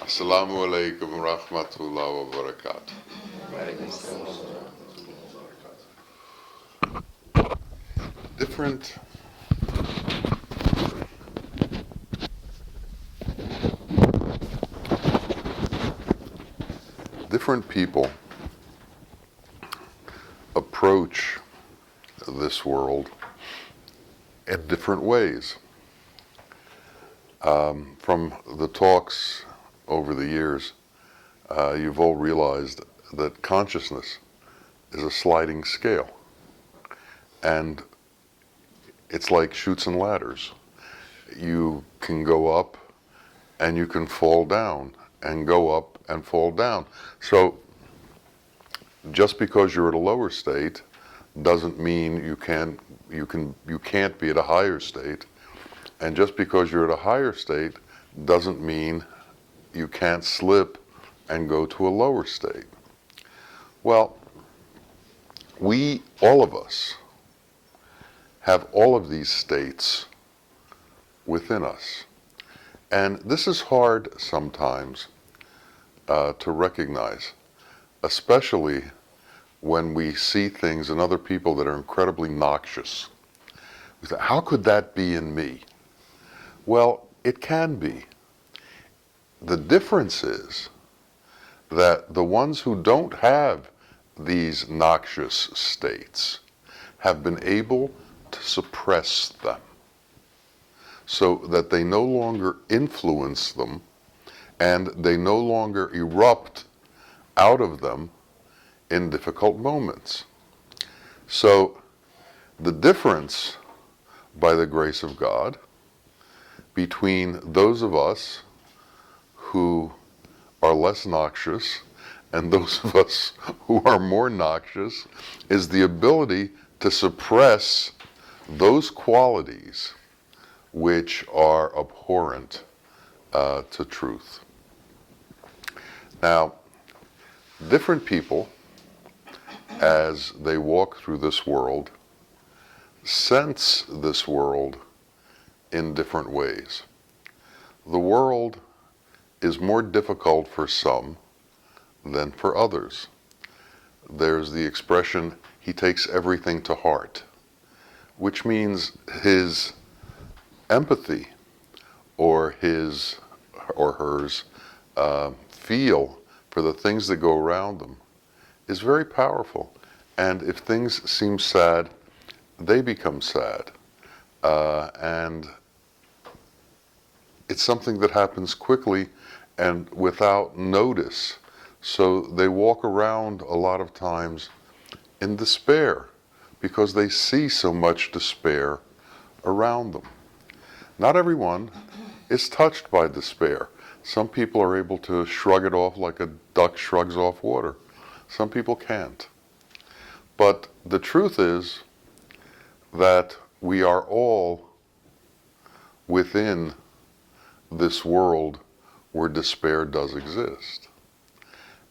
Assalamu alaikum wa rahmatullahi wa barakatuh. Different people approach this world in different ways. From the talks over the years, you've all realized that consciousness is a sliding scale. And it's like chutes and ladders. You can go up and you can fall down, and go up and fall down. So just because you're at a lower state doesn't mean you can't be at a higher state. And just because you're at a higher state doesn't mean you can't slip and go to a lower state. Well, all of us, have all of these states within us. And this is hard sometimes to recognize, especially when we see things in other people that are incredibly noxious. We say, how could that be in me? Well, it can be. The difference is that the ones who don't have these noxious states have been able to suppress them so that they no longer influence them and they no longer erupt out of them in difficult moments. So the difference, by the grace of God, between those of us who are less noxious and those of us who are more noxious is the ability to suppress those qualities which are abhorrent to truth. Now, different people, as they walk through this world, sense this world in different ways. The world is more difficult for some than for others. There's the expression, he takes everything to heart, which means his empathy or his or hers feel for the things that go around them is very powerful. And if things seem sad, they become sad. And it's something that happens quickly and without notice. So they walk around a lot of times in despair because they see so much despair around them. Not everyone is touched by despair. Some people are able to shrug it off like a duck shrugs off water. Some people can't. But the truth is that we are all within this world where despair does exist.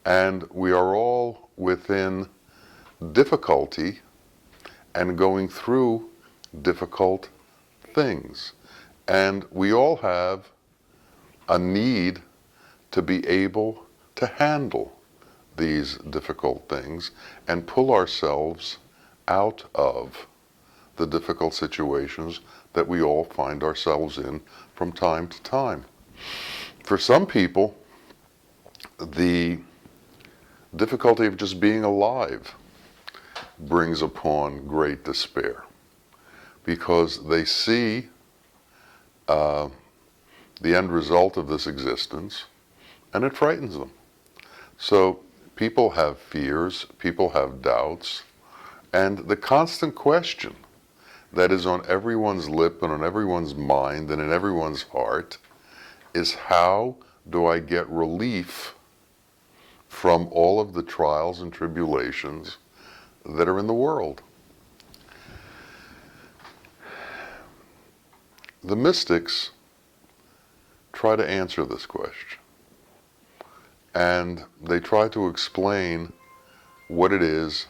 And we are all within difficulty and going through difficult things. And we all have a need to be able to handle these difficult things and pull ourselves out of the difficult situations that we all find ourselves in from time to time. For some people, the difficulty of just being alive brings upon great despair because they see the end result of this existence and it frightens them. So people have fears, people have doubts, and the constant question that is on everyone's lip and on everyone's mind and in everyone's heart is, how do I get relief from all of the trials and tribulations that are in the world? The mystics try to answer this question, and they try to explain what it is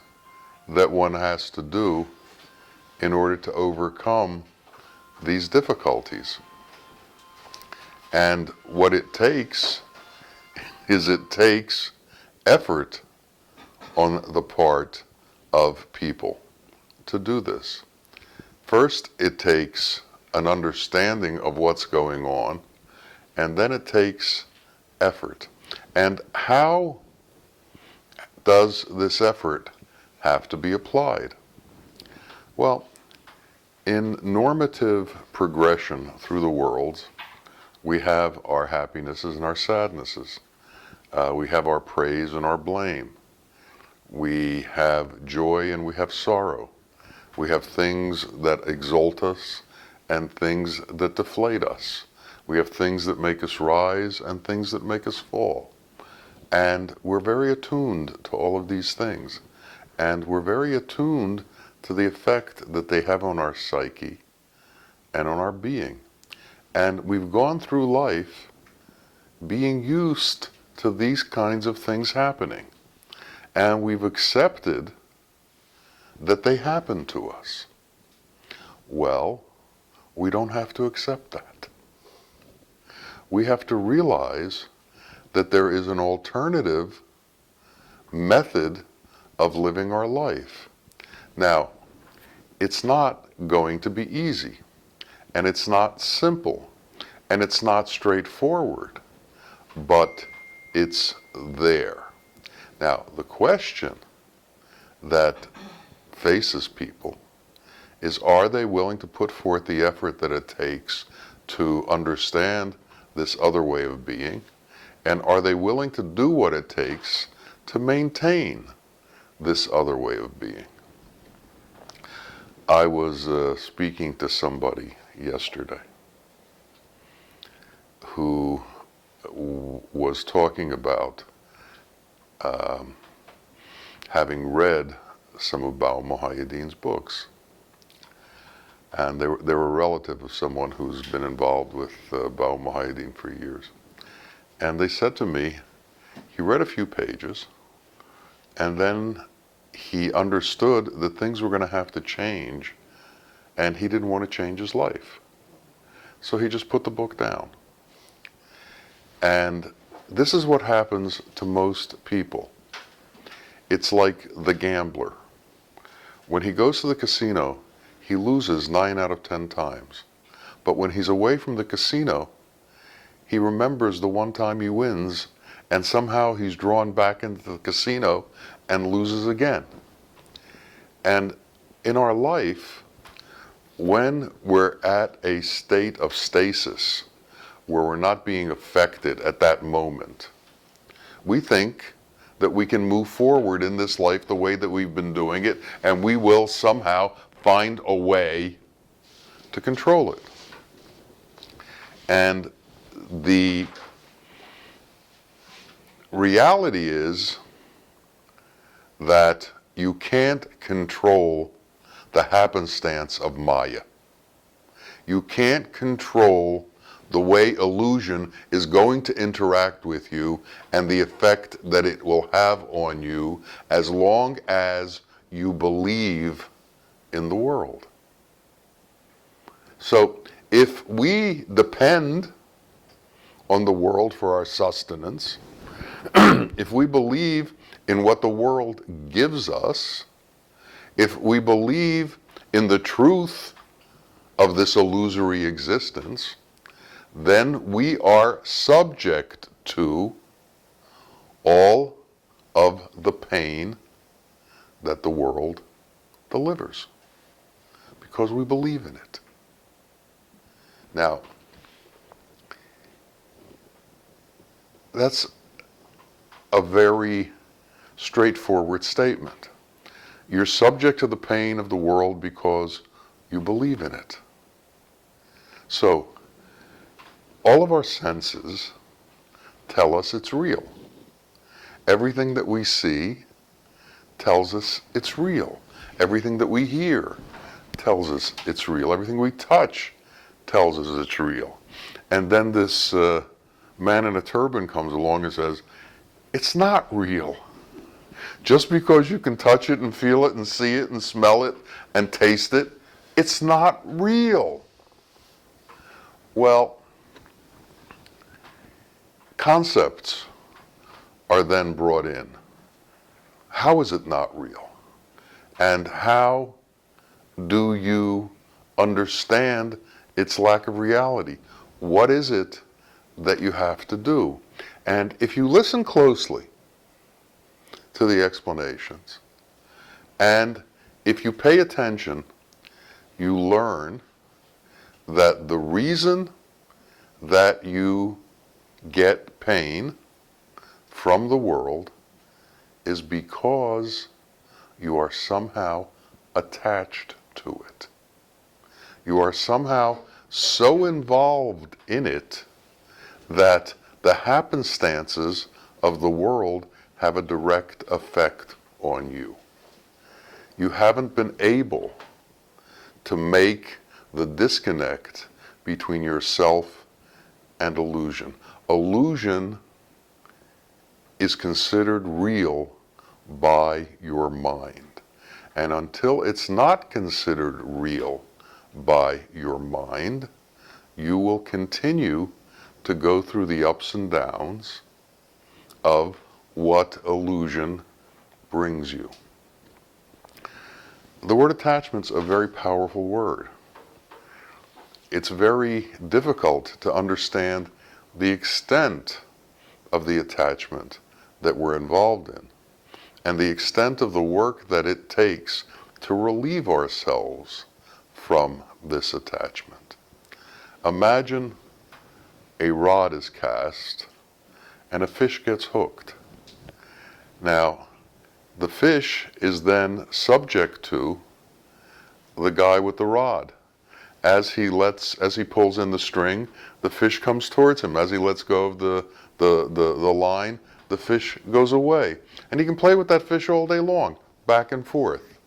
that one has to do in order to overcome these difficulties. And what it takes is it takes effort on the part of people to do this. First, it takes an understanding of what's going on, and then it takes effort. And how does this effort have to be applied? Well, in normative progression through the worlds, we have our happinesses and our sadnesses. We have our praise and our blame. We have joy and we have sorrow. We have things that exalt us and things that deflate us. We have things that make us rise and things that make us fall. And we're very attuned to all of these things. And we're very attuned to the effect that they have on our psyche and on our being. And we've gone through life being used to these kinds of things happening. And we've accepted that they happen to us. Well, we don't have to accept that. We have to realize that there is an alternative method of living our life. Now, it's not going to be easy, and it's not simple, and it's not straightforward, but it's there. Now, the question that faces people is, are they willing to put forth the effort that it takes to understand this other way of being? And are they willing to do what it takes to maintain this other way of being? I was speaking to somebody yesterday who was talking about having read some of Bawa Muhaiyaddeen's books. And they were a relative of someone who's been involved with Bawa Muhaiyaddeen for years. And they said to me, he read a few pages, and then he understood that things were going to have to change, and he didn't want to change his life. So he just put the book down. And this is what happens to most people. It's like the gambler. When he goes to the casino, he loses 9 out of 10 times. But when he's away from the casino, he remembers the one time he wins, and somehow he's drawn back into the casino and loses again. And in our life, when we're at a state of stasis, where we're not being affected at that moment, we think that we can move forward in this life the way that we've been doing it, and we will somehow find a way to control it. And the reality is that you can't control the happenstance of Maya. You can't control the way illusion is going to interact with you and the effect that it will have on you as long as you believe in the world. So if we depend on the world for our sustenance, if we believe in what the world gives us, if we believe in the truth of this illusory existence, then we are subject to all of the pain that the world delivers, because we believe in it. Now, that's a very straightforward statement. You're subject to the pain of the world because you believe in it. So, all of our senses tell us it's real. Everything that we see tells us it's real. Everything that we hear tells us it's real. Everything we touch tells us it's real. And then this man in a turban comes along and says, it's not real. Just because you can touch it and feel it and see it and smell it and taste it, it's not real. Well, concepts are then brought in. How is it not real? And how do you understand its lack of reality? What is it that you have to do? And if you listen closely to the explanations, and if you pay attention, you learn that the reason that you get pain from the world is because you are somehow attached to it. You are somehow so involved in it that the happenstances of the world have a direct effect on you. You haven't been able to make the disconnect between yourself and illusion. Illusion is considered real by your mind. And until it's not considered real by your mind, you will continue to go through the ups and downs of what illusion brings you. The word attachment's a very powerful word. It's very difficult to understand the extent of the attachment that we're involved in, and the extent of the work that it takes to relieve ourselves from this attachment. Imagine a rod is cast and a fish gets hooked. Now, the fish is then subject to the guy with the rod. As he pulls in the string, the fish comes towards him. As he lets go of the line, the fish goes away. And he can play with that fish all day long, back and forth.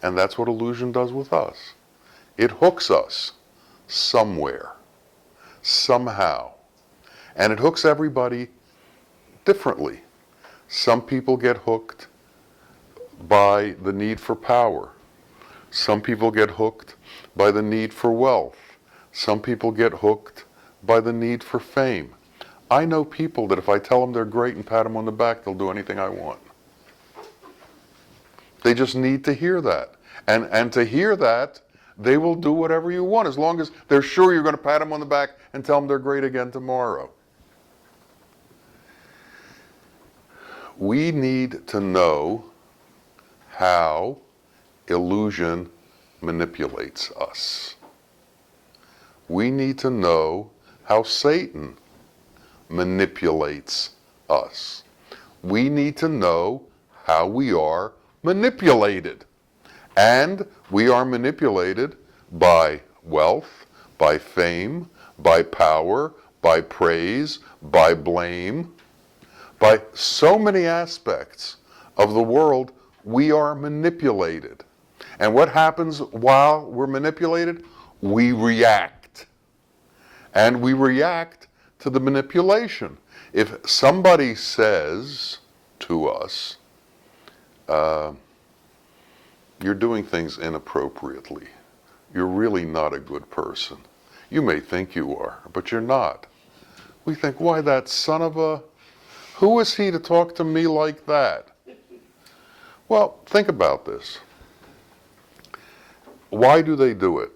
And that's what illusion does with us. It hooks us somewhere, somehow. And it hooks everybody differently. Some people get hooked by the need for power. Some people get hooked by the need for wealth. Some people get hooked by the need for fame. I know people that if I tell them they're great and pat them on the back, they'll do anything I want. They just need to hear that. And to hear that, they will do whatever you want, as long as they're sure you're going to pat them on the back and tell them they're great again tomorrow. We need to know how illusion manipulates us. We need to know how Satan manipulates us. We need to know how we are manipulated. And we are manipulated by wealth, by fame, by power, by praise, by blame, by so many aspects of the world. We are manipulated. And what happens while we're manipulated? We react. And we react to the manipulation. If somebody says to us, you're doing things inappropriately, you're really not a good person. You may think you are, but you're not. We think, why, that son of a... Who is he to talk to me like that? Well, think about this. Why do they do it?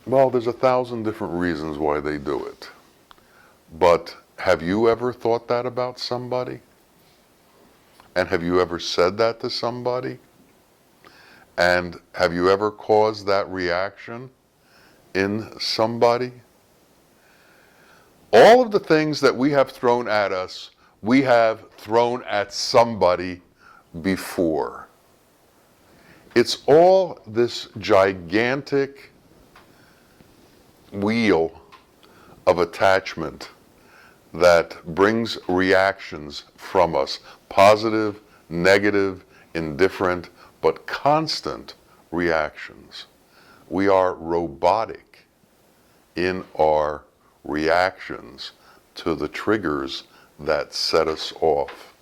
Well, there's 1,000 different reasons why they do it. But have you ever thought that about somebody? And have you ever said that to somebody? And have you ever caused that reaction in somebody? All of the things that we have thrown at us, we have thrown at somebody before. It's all this gigantic wheel of attachment that brings reactions from us, positive, negative, indifferent, but constant reactions. We are robotic in our reactions to the triggers that set us off.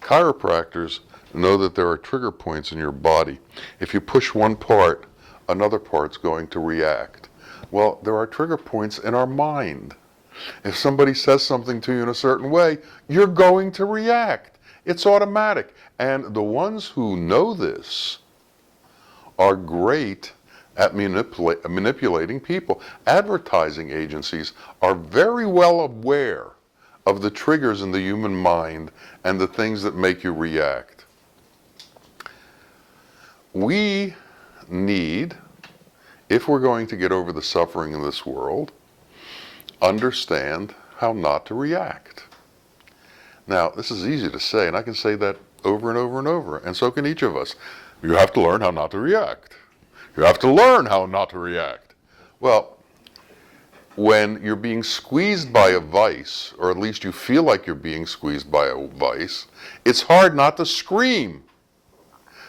Chiropractors know that there are trigger points in your body. If you push one part, another part's going to react. Well, there are trigger points in our mind. If somebody says something to you in a certain way, you're going to react. It's automatic. And the ones who know this are great at manipulating people. Advertising agencies are very well aware of the triggers in the human mind and the things that make you react. We need, if we're going to get over the suffering in this world, understand how not to react. Now, this is easy to say, and I can say that over and over and over, and so can each of us. You have to learn how not to react. You have to learn how not to react. Well, when you're being squeezed by a vice, or at least you feel like you're being squeezed by a vice, it's hard not to scream.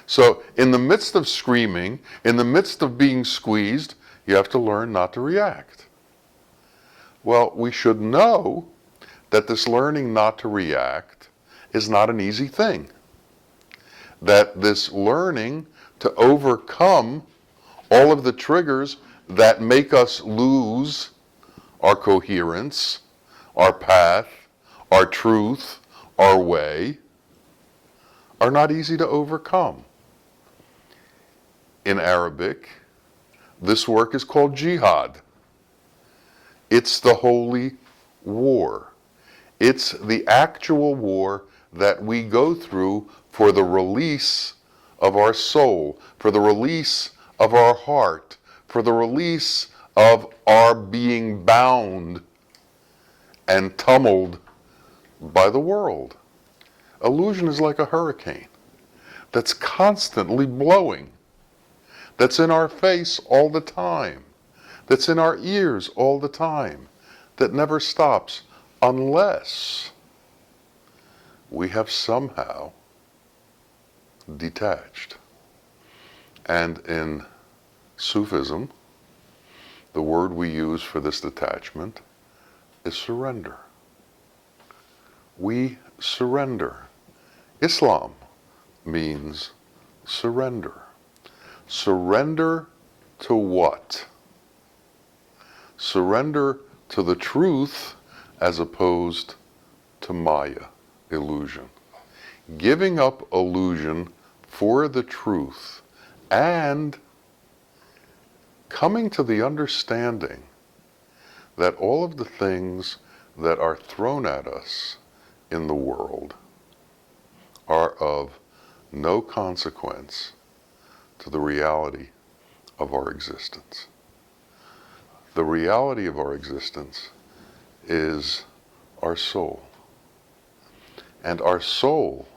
So in the midst of screaming, in the midst of being squeezed, you have to learn not to react. Well, we should know that this learning not to react is not an easy thing. That this learning to overcome all of the triggers that make us lose our coherence, our path, our truth, our way, are not easy to overcome. In Arabic, this work is called jihad. It's the holy war. It's the actual war that we go through for the release of our soul, for the release of our heart, for the release of our being bound and tumbled by the world. Illusion is like a hurricane that's constantly blowing, that's in our face all the time, that's in our ears all the time, that never stops unless we have somehow detached. And in Sufism, the word we use for this detachment is surrender. We surrender. Islam means surrender. Surrender to what? Surrender to the truth as opposed to Maya, illusion. Giving up illusion for the truth and coming to the understanding that all of the things that are thrown at us in the world are of no consequence to the reality of our existence. The reality of our existence is our soul. And our soul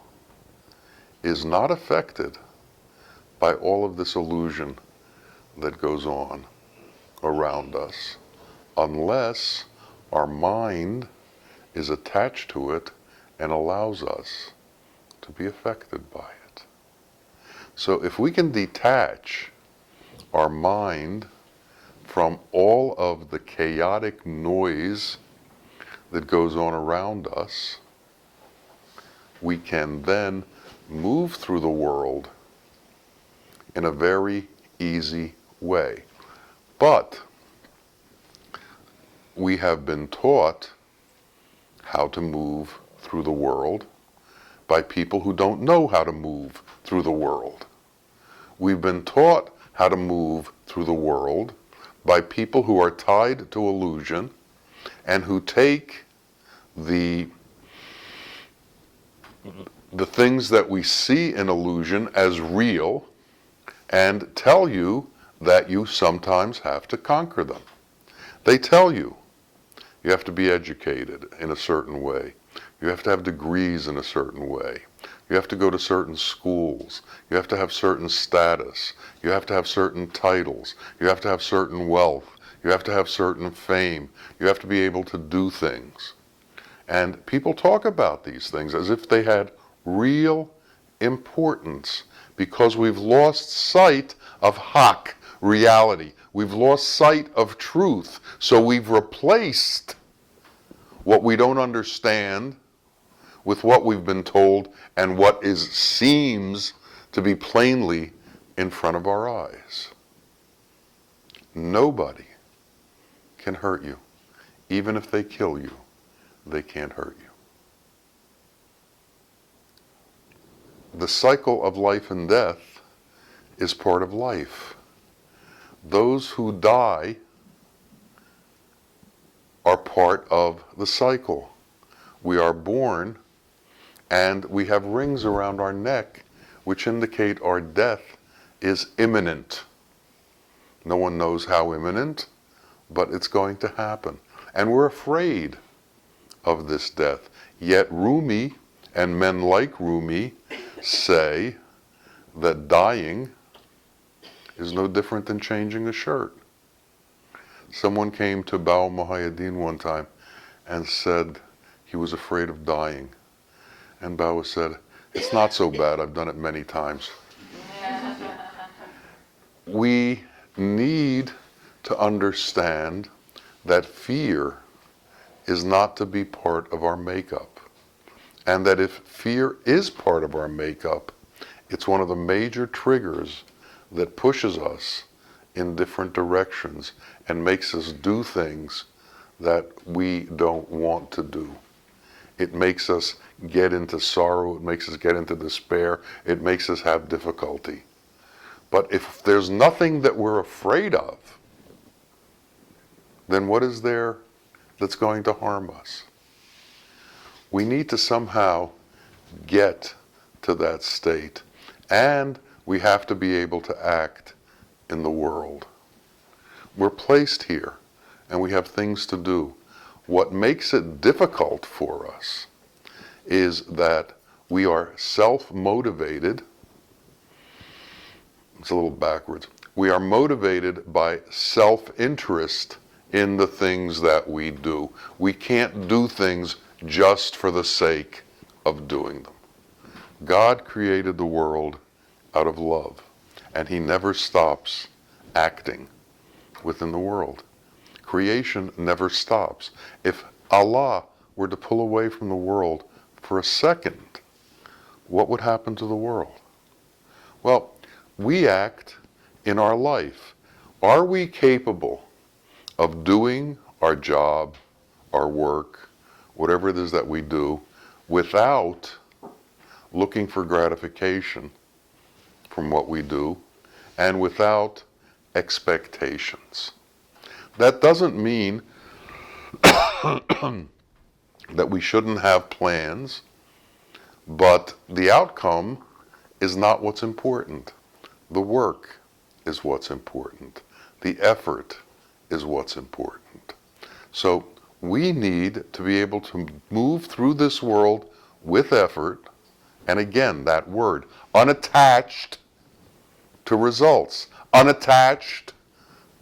is not affected by all of this illusion that goes on around us unless our mind is attached to it and allows us to be affected by it. So if we can detach our mind from all of the chaotic noise that goes on around us, we can then move through the world in a very easy way. But we have been taught how to move through the world by people who don't know how to move through the world. We've been taught how to move through the world by people who are tied to illusion and who take the things that we see in illusion as real and tell you that you sometimes have to conquer them. They tell you you have to be educated in a certain way. You have to have degrees in a certain way. You have to go to certain schools. You have to have certain status. You have to have certain titles. You have to have certain wealth. You have to have certain fame. You have to be able to do things. And people talk about these things as if they had real importance because we've lost sight of haq, reality. We've lost sight of truth. So we've replaced what we don't understand with what we've been told and what seems to be plainly in front of our eyes. Nobody can hurt you. Even if they kill you, they can't hurt you. The cycle of life and death is part of life. Those who die are part of the cycle. We are born and we have rings around our neck which indicate our death is imminent. No one knows how imminent, but it's going to happen. And we're afraid of this death. Yet Rumi and men like Rumi say that dying is no different than changing a shirt. Someone came to Bawa Muhaiyaddeen one time and said he was afraid of dying. And Bawa said, "It's not so bad, I've done it many times." We need to understand that fear is not to be part of our makeup. And that if fear is part of our makeup, it's one of the major triggers that pushes us in different directions and makes us do things that we don't want to do. It makes us get into sorrow, it makes us get into despair, it makes us have difficulty. But if there's nothing that we're afraid of, then what is there that's going to harm us? We need to somehow get to that state, and we have to be able to act in the world. We're placed here, and we have things to do. What makes it difficult for us is that we are self-motivated. It's a little backwards. We are motivated by self-interest in the things that we do. We can't do things just for the sake of doing them. God created the world out of love, and He never stops acting within the world. Creation never stops. If Allah were to pull away from the world for a second, what would happen to the world? Well, we act in our life. Are we capable of doing our job, our work, whatever it is that we do, without looking for gratification from what we do, and without expectations? That doesn't mean that we shouldn't have plans, but the outcome is not what's important. The work is what's important. The effort is what's important. So we need to be able to move through this world with effort, and again, that word, unattached to results, unattached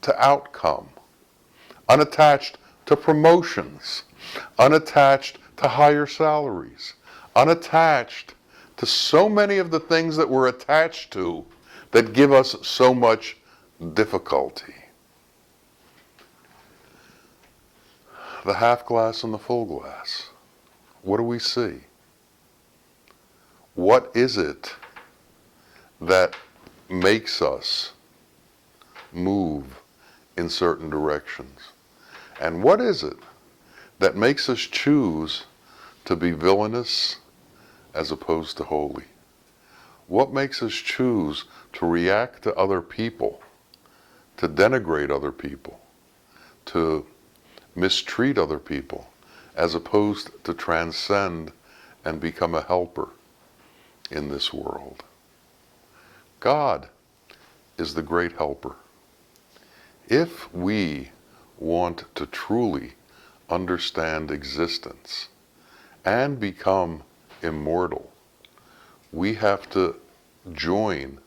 to outcome, unattached to promotions, unattached to higher salaries, unattached to so many of the things that we're attached to that give us so much difficulty. The half glass and the full glass. What do we see? What is it that makes us move in certain directions? And what is it that makes us choose to be villainous as opposed to holy? What makes us choose to react to other people, to denigrate other people, to mistreat other people, as opposed to transcend and become a helper in this world? God is the great helper. If we want to truly understand existence and become immortal, we have to join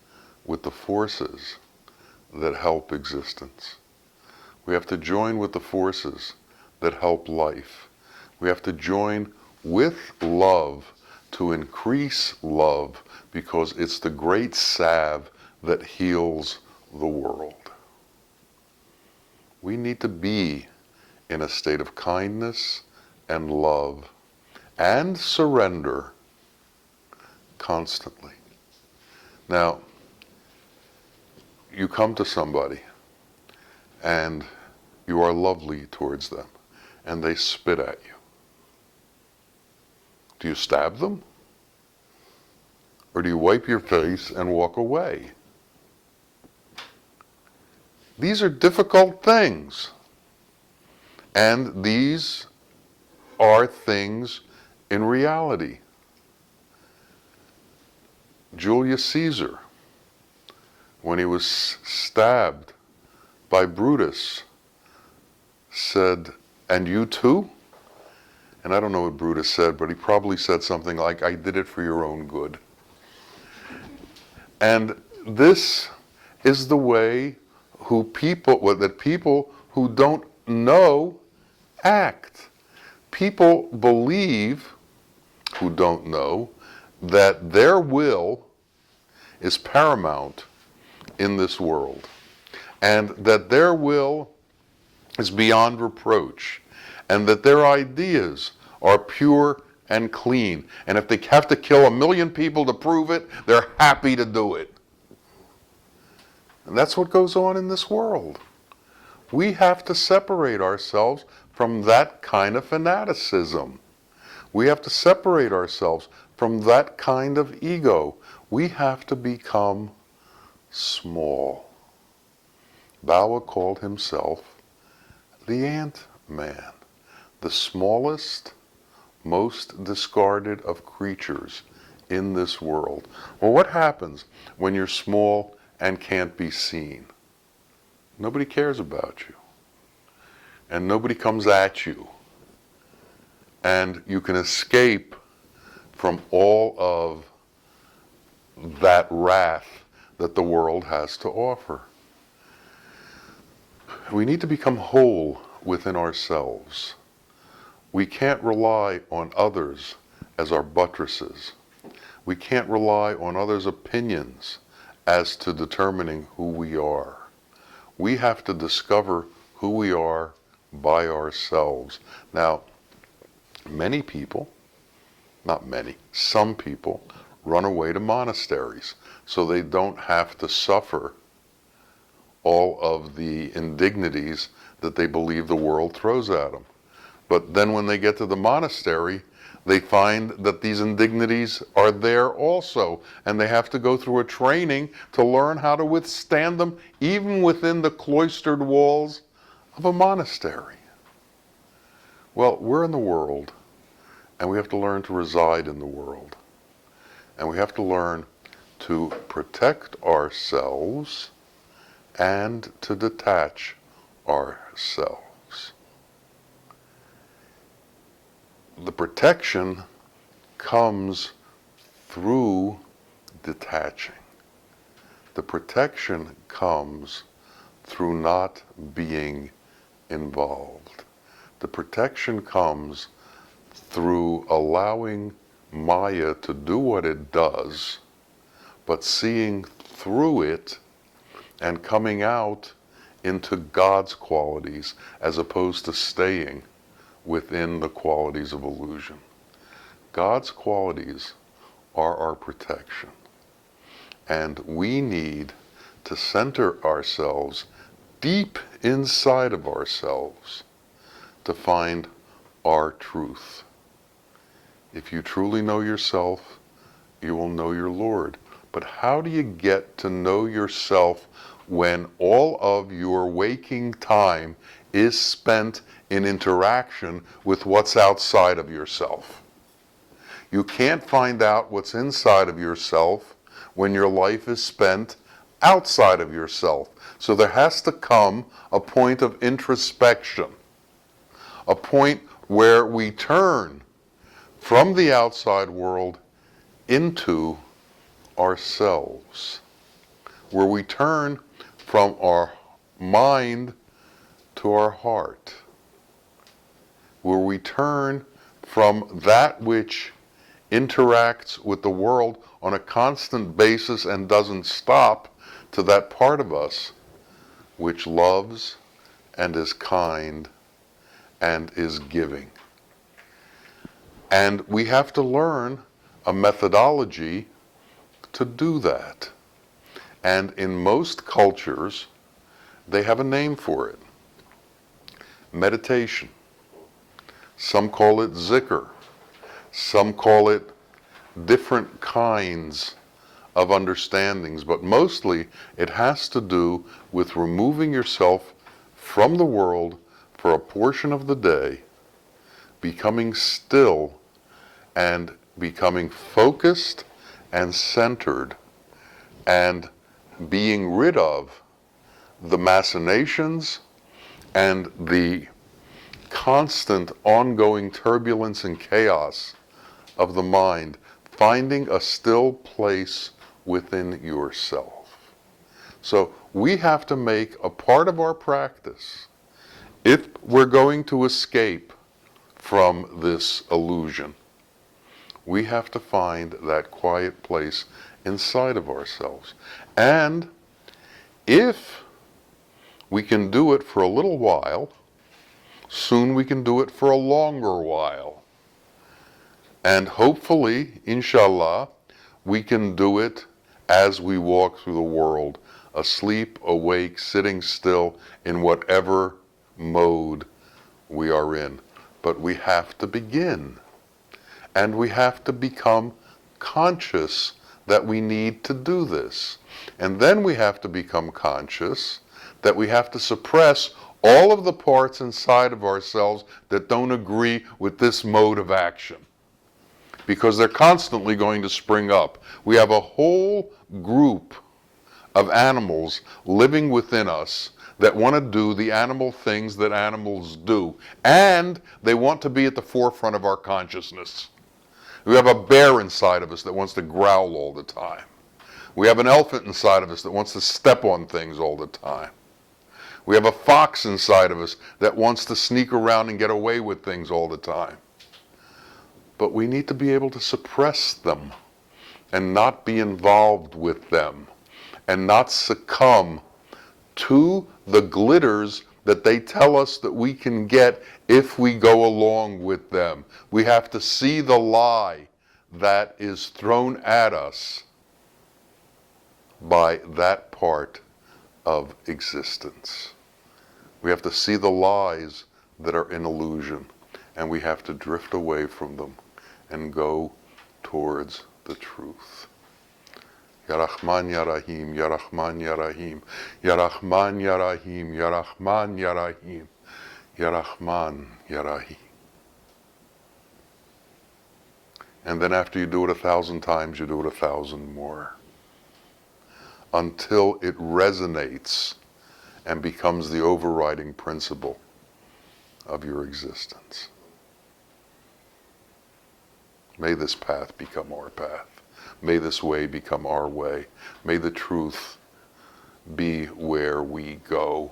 with the forces that help existence. We have to join with the forces that help life. We have to join with love to increase love, because it's the great salve that heals the world. We need to be in a state of kindness and love and surrender constantly. Now, you come to somebody and you are lovely towards them, and they spit at you? Do you stab them? Or do you wipe your face and walk away? These are difficult things. And these are things in reality. Julius Caesar, when he was stabbed by Brutus, said, "And you too?" And I don't know what Brutus said, but he probably said something like, "I did it for your own good." And this is the way that people who don't know act. People believe, who don't know, that their will is paramount in this world, and that their will is beyond reproach, and that their ideas are pure and clean, and if they have to kill 1,000,000 people to prove it, they're happy to do it. And that's what goes on in this world. We have to separate ourselves from that kind of fanaticism. We have to separate ourselves from that kind of ego. We have to become small. Bawa called himself the ant-man, the smallest, most discarded of creatures in this world. Well, what happens when you're small and can't be seen? Nobody cares about you. And nobody comes at you. And you can escape from all of that wrath that the world has to offer. We need to become whole within ourselves. We can't rely on others as our buttresses. We can't rely on others' opinions as to determining who we are. We have to discover who we are by ourselves. Now, many people, not many, some people run away to monasteries so they don't have to suffer all of the indignities that they believe the world throws at them. But then when they get to the monastery, they find that these indignities are there also, and they have to go through a training to learn how to withstand them even within the cloistered walls of a monastery. Well, we're in the world, and we have to learn to reside in the world. And we have to learn to protect ourselves and to detach ourselves. The protection comes through detaching. The protection comes through not being involved. The protection comes through allowing Maya to do what it does, but seeing through it and coming out into God's qualities as opposed to staying within the qualities of illusion. God's qualities are our protection. And we need to center ourselves deep inside of ourselves to find our truth. If you truly know yourself, you will know your Lord. But how do you get to know yourself when all of your waking time is spent in interaction with what's outside of yourself? You can't find out what's inside of yourself when your life is spent outside of yourself. So there has to come a point of introspection, a point where we turn from the outside world into ourselves, where we turn from our mind to our heart, where we turn from that which interacts with the world on a constant basis and doesn't stop to that part of us which loves and is kind and is giving. And we have to learn a methodology to do that. And in most cultures, they have a name for it. Meditation. Some call it zikr. Some call it different kinds of understandings, but mostly it has to do with removing yourself from the world for a portion of the day, becoming still and becoming focused and centered, and being rid of the machinations and the constant ongoing turbulence and chaos of the mind, finding a still place within yourself. So we have to make a part of our practice, if we're going to escape from this illusion, we have to find that quiet place inside of ourselves. And if we can do it for a little while, soon we can do it for a longer while. And hopefully, inshallah, we can do it as we walk through the world, asleep, awake, sitting still, in whatever mode we are in. But we have to begin. And we have to become conscious that we need to do this. And then we have to become conscious that we have to suppress all of the parts inside of ourselves that don't agree with this mode of action, because they're constantly going to spring up. We have a whole group of animals living within us that want to do the animal things that animals do, and they want to be at the forefront of our consciousness. We have a bear inside of us that wants to growl all the time. We have an elephant inside of us that wants to step on things all the time. We have a fox inside of us that wants to sneak around and get away with things all the time. But we need to be able to suppress them and not be involved with them and not succumb to the glitters that they tell us that we can get if we go along with them. We have to see the lie that is thrown at us by that part of existence. We have to see the lies that are in illusion, and we have to drift away from them and go towards the truth. Ya Rahman Ya Rahim, Ya Rahman Ya Rahim, Ya Rahman Ya Rahim, Ya Rahman Ya Rahim, Ya Rahman Ya Rahim. And then after you do it 1,000 times, you do it 1,000 more, until it resonates and becomes the overriding principle of your existence. May this path become our path. May this way become our way. May the truth be where we go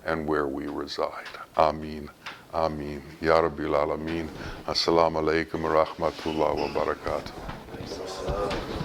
and where we reside. Ameen. Ameen. Ya Rabbil Alameen. Assalamu alaikum wa rahmatullah wa barakatuh.